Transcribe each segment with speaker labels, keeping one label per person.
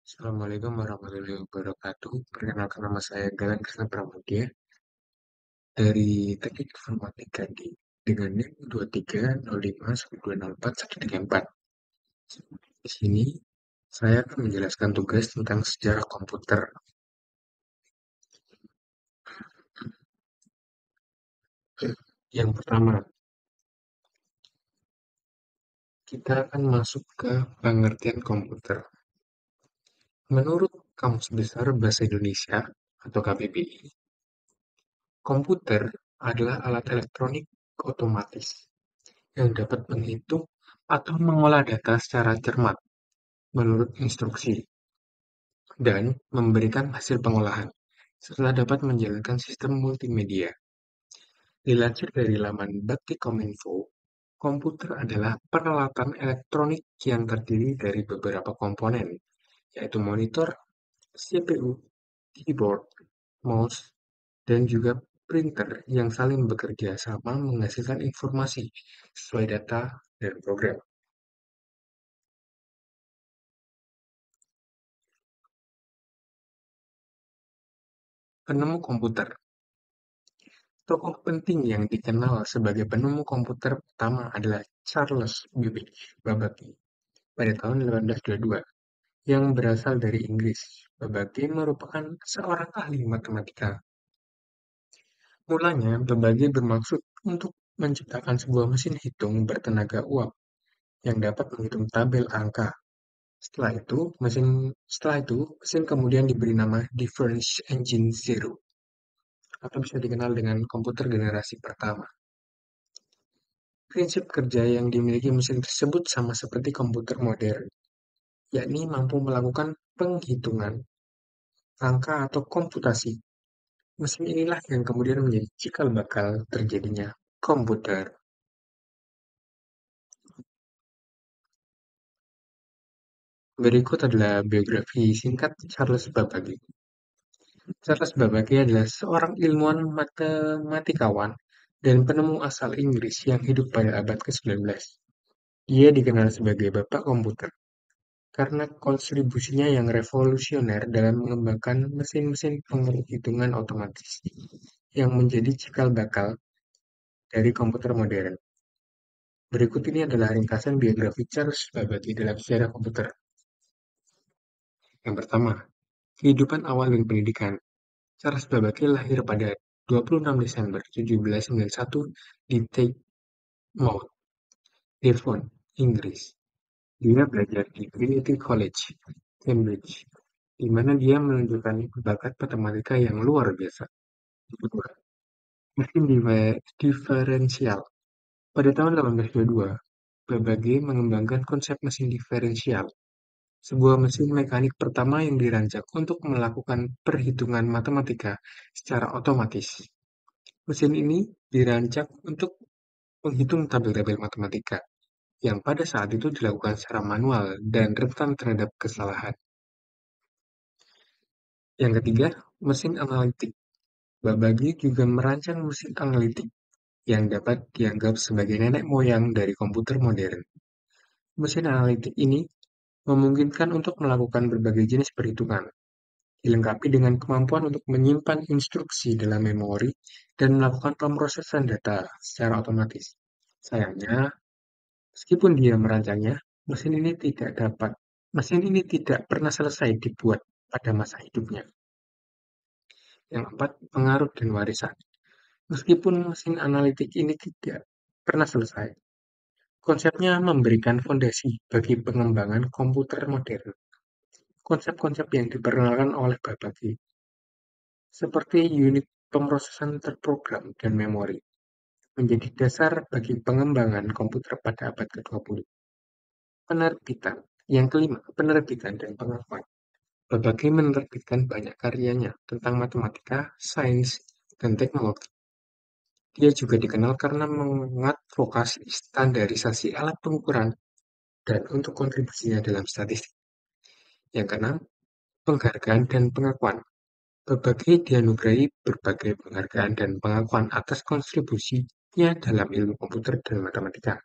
Speaker 1: Assalamualaikum warahmatullahi wabarakatuh. Perkenalkan nama saya Galan Krisna Pramudia dari Teknik Informatika dengan NIM 23051204 Di sini saya akan menjelaskan tugas tentang sejarah komputer. Yang pertama, kita akan masuk ke pengertian komputer. Menurut Kamus Besar Bahasa Indonesia atau KBBI, komputer adalah alat elektronik otomatis yang dapat menghitung atau mengolah data secara cermat menurut instruksi dan memberikan hasil pengolahan, serta dapat menjalankan sistem multimedia. Dilansir dari laman Bakti.Kominfo, komputer adalah peralatan elektronik yang terdiri dari beberapa komponen, yaitu monitor, CPU, keyboard, mouse, dan juga printer yang saling bekerja sama menghasilkan informasi sesuai data dan program. Penemu komputer. Tokoh penting yang dikenal sebagai penemu komputer pertama adalah Charles Babbage pada tahun 1822 yang berasal dari Inggris. Babbage merupakan seorang ahli matematika. Mulanya, Babbage bermaksud untuk menciptakan sebuah mesin hitung bertenaga uap yang dapat menghitung tabel angka. Mesin kemudian diberi nama Difference Engine Zero atau bisa dikenal dengan komputer generasi pertama. Prinsip kerja yang dimiliki mesin tersebut sama seperti komputer modern, yakni mampu melakukan penghitungan, angka atau komputasi. Mesin inilah yang kemudian menjadi cikal bakal terjadinya komputer. Berikut adalah biografi singkat Charles Babbage. Charles Babbage adalah seorang ilmuwan matematikawan dan penemu asal Inggris yang hidup pada abad ke-19. Dia dikenal sebagai Bapak Komputer karena kontribusinya yang revolusioner dalam mengembangkan mesin-mesin penghitungan otomatis yang menjadi cikal bakal dari komputer modern. Berikut ini adalah ringkasan biografi Charles Babbage dalam sejarah komputer. Yang pertama, kehidupan awal dan pendidikan. Charles Babbage lahir pada 26 Desember 1791 di Teignmouth, Devon, Inggris. Dia belajar di Trinity College, Cambridge, di mana dia menunjukkan bakat matematika yang luar biasa. Kedua, mesin diferensial. Pada tahun 1822, Babbage mengembangkan konsep mesin diferensial, sebuah mesin mekanik pertama yang dirancang untuk melakukan perhitungan matematika secara otomatis. Mesin ini dirancang untuk menghitung tabel-tabel matematika yang pada saat itu dilakukan secara manual dan rentan terhadap kesalahan. Yang ketiga, mesin analitik. Babbage juga merancang mesin analitik yang dapat dianggap sebagai nenek moyang dari komputer modern. Mesin analitik ini memungkinkan untuk melakukan berbagai jenis perhitungan, dilengkapi dengan kemampuan untuk menyimpan instruksi dalam memori dan melakukan pemrosesan data secara otomatis. Sayangnya, meskipun dia merancangnya, mesin ini tidak pernah selesai dibuat pada masa hidupnya. Yang keempat, pengaruh dan warisan. Meskipun mesin analitik ini tidak pernah selesai, konsepnya memberikan fondasi bagi pengembangan komputer modern. Konsep-konsep yang diperkenalkan oleh Babbage, seperti unit pemrosesan terprogram dan memori, menjadi dasar bagi pengembangan komputer pada abad ke-20. Penerbitan. Yang kelima, penerbitan dan pengakuan. Babbage menerbitkan banyak karyanya tentang matematika, sains, dan teknologi. Dia juga dikenal karena mengadvokasi standarisasi alat pengukuran dan untuk kontribusinya dalam statistik. Yang keenam, penghargaan dan pengakuan. Babbage dianugerahi berbagai penghargaan dan pengakuan atas kontribusinya dalam ilmu komputer dan matematika.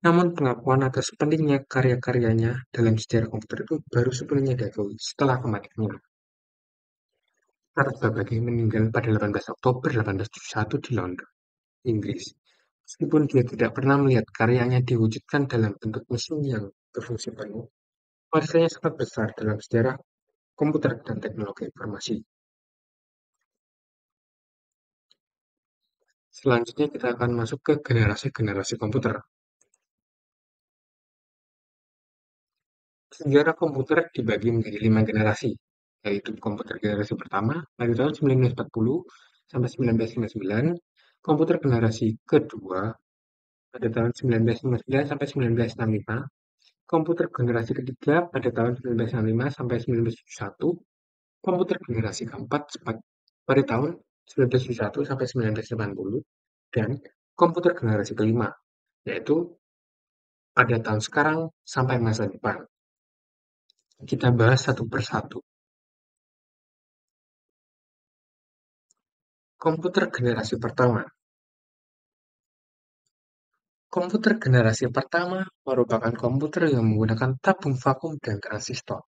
Speaker 1: Namun pengakuan atas pentingnya karya-karyanya dalam sejarah komputer itu baru sepenuhnya diakui setelah kematiannya. Charles Babbage meninggal pada 18 Oktober 1871 di London, Inggris. Meskipun dia tidak pernah melihat karyanya diwujudkan dalam bentuk mesin yang berfungsi penuh, warisanya sangat besar dalam sejarah komputer dan teknologi informasi. Selanjutnya kita akan masuk ke generasi-generasi komputer. Sejarah komputer dibagi menjadi 5 generasi, yaitu komputer generasi pertama dari tahun 1940 sampai 1959, komputer generasi kedua pada tahun 1959 sampai 1965, komputer generasi ketiga pada tahun 1965 sampai 1971, komputer generasi keempat pada tahun 1971 sampai 1980, dan komputer generasi kelima, yaitu pada tahun sekarang sampai masa depan. Kita bahas satu persatu. Komputer generasi pertama. Komputer generasi pertama merupakan komputer yang menggunakan tabung vakum dan transistor.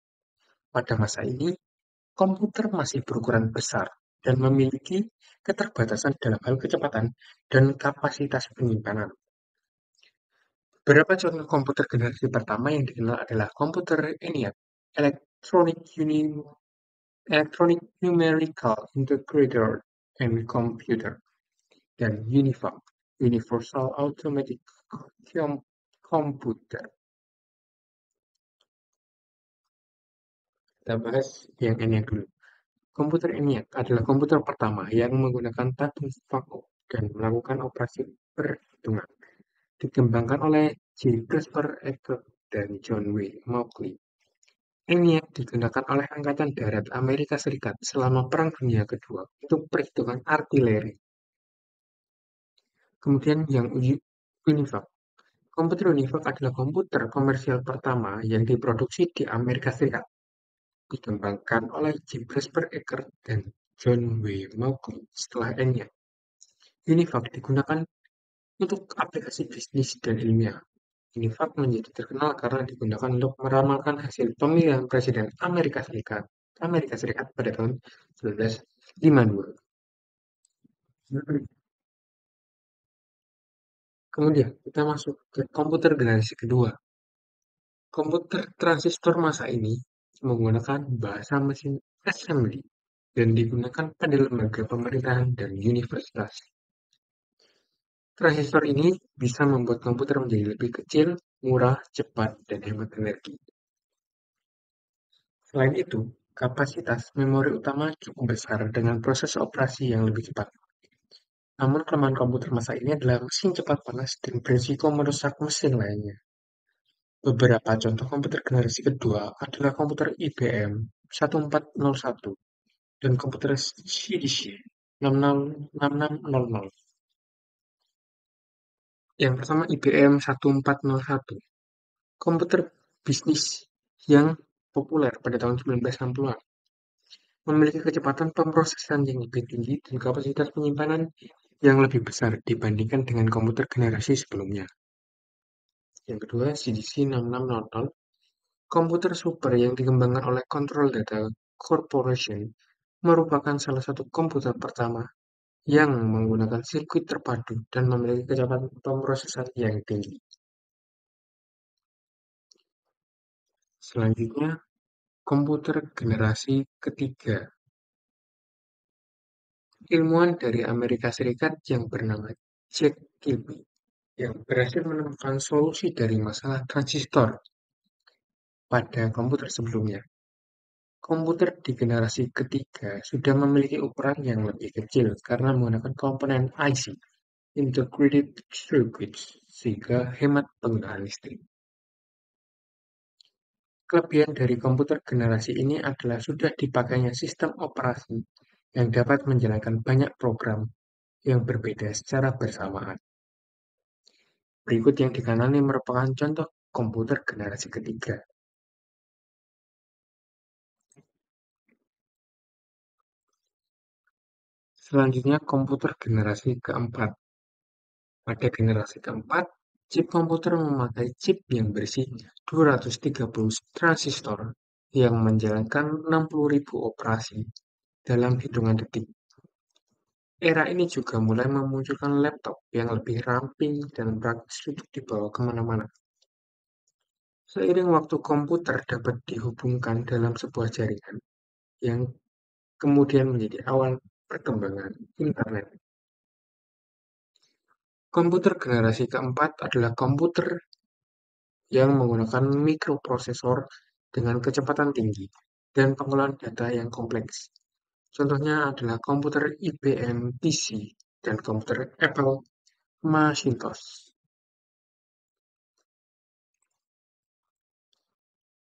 Speaker 1: Pada masa ini, komputer masih berukuran besar dan memiliki keterbatasan dalam hal kecepatan dan kapasitas penyimpanan. Beberapa contoh komputer generasi pertama yang dikenal adalah komputer ENIAC, Electronic, Electronic Numerical Integrator and Computer, dan UNIVAC, Universal Automatic Computer. Kita bahas yang ENIAC dulu. Komputer ENIAC adalah komputer pertama yang menggunakan tabung vakum dan melakukan operasi perhitungan. Dikembangkan oleh J. Christopher Eckert dan John W. Mauchly. ENIAC digunakan oleh Angkatan Darat Amerika Serikat selama Perang Dunia Kedua untuk perhitungan artileri. Kemudian yang UNIVAC. Komputer UNIVAC adalah komputer komersial pertama yang diproduksi di Amerika Serikat. Dikembangkan oleh J. Christopher Eckert dan John W. Mauchly setelah ENIAC. UNIVAC digunakan untuk aplikasi bisnis dan ilmiah. UNIVAC menjadi terkenal karena digunakan untuk meramalkan hasil pemilihan Presiden Amerika Serikat pada tahun 1952. Kemudian kita masuk ke komputer generasi kedua. Komputer transistor masa ini menggunakan bahasa mesin assembly dan digunakan pada lembaga pemerintahan dan universitas. Transistor ini bisa membuat komputer menjadi lebih kecil, murah, cepat, dan hemat energi. Selain itu, kapasitas memori utama cukup besar dengan proses operasi yang lebih cepat. Namun kelemahan komputer masa ini adalah mesin cepat panas dan berisiko merusak mesin lainnya. Beberapa contoh komputer generasi kedua adalah komputer IBM 1401 dan komputer CDC 6600. Yang pertama IBM 1401, komputer bisnis yang populer pada tahun 1960-an. Memiliki kecepatan pemrosesan yang lebih tinggi dan kapasitas penyimpanan yang lebih besar dibandingkan dengan komputer generasi sebelumnya. Yang kedua, CDC 6600, komputer super yang dikembangkan oleh Control Data Corporation, merupakan salah satu komputer pertama yang menggunakan sirkuit terpadu dan memiliki kecepatan pemrosesan yang tinggi. Selanjutnya, komputer generasi ketiga. Ilmuwan dari Amerika Serikat yang bernama Jack Kilby yang berhasil menemukan solusi dari masalah transistor pada komputer sebelumnya. Komputer di generasi ketiga sudah memiliki ukuran yang lebih kecil karena menggunakan komponen IC, Integrated Circuits, sehingga hemat penggunaan listrik. Kelebihan dari komputer generasi ini adalah sudah dipakainya sistem operasi yang dapat menjalankan banyak program yang berbeda secara bersamaan. Berikut yang di kanan ini merupakan contoh komputer generasi ketiga. Selanjutnya komputer generasi keempat. Pada generasi keempat, Chip komputer memakai chip yang berisi 230 transistor yang menjalankan 60.000 operasi dalam hitungan detik. Era ini juga mulai memunculkan laptop yang lebih ramping dan praktis untuk dibawa kemana-mana. Seiring waktu komputer dapat dihubungkan dalam sebuah jaringan yang kemudian menjadi awal perkembangan internet. Komputer generasi keempat adalah komputer yang menggunakan mikroprosesor dengan kecepatan tinggi dan pengolahan data yang kompleks. Contohnya adalah komputer IBM PC dan komputer Apple Macintosh.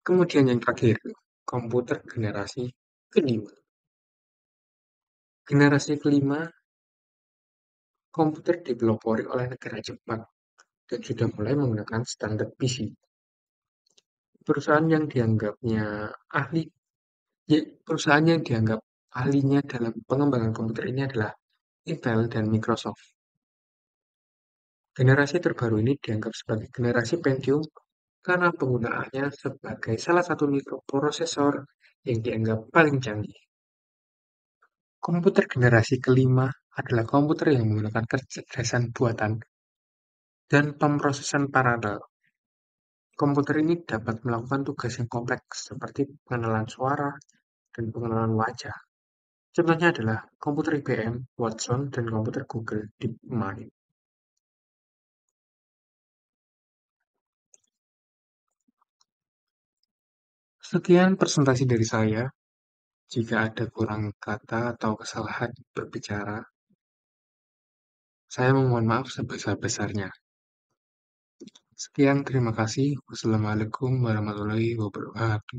Speaker 1: Kemudian yang terakhir, komputer generasi kelima. Generasi kelima, komputer dipelopori oleh negara Jepang dan sudah mulai menggunakan standar PC. Perusahaan yang dianggapnya ahli, perusahaan yang dianggap ahlinya dalam pengembangan komputer ini adalah Intel dan Microsoft. Generasi terbaru ini dianggap sebagai generasi Pentium karena penggunaannya sebagai salah satu mikroprosesor yang dianggap paling canggih. Komputer generasi kelima adalah komputer yang menggunakan kecerdasan buatan dan pemrosesan paralel. Komputer ini dapat melakukan tugas yang kompleks seperti pengenalan suara dan pengenalan wajah. Contohnya adalah komputer IBM, Watson, dan komputer Google DeepMind. Sekian presentasi dari saya. Jika ada kurang kata atau kesalahan berbicara, saya memohon maaf sebesar-besarnya. Sekian, terima kasih. Wassalamualaikum warahmatullahi wabarakatuh.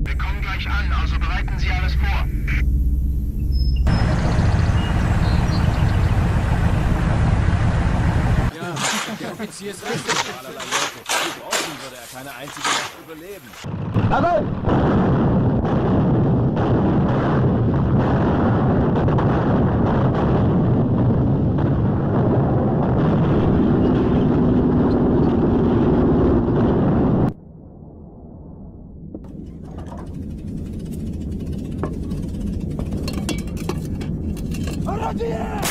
Speaker 2: Wir kommen gleich an, also bereiten Sie alles vor.
Speaker 3: Ja, der Offizier ist richtig. Allerlei Leute. Die brauchen würde er keine einzige Nacht überleben.
Speaker 2: Radier!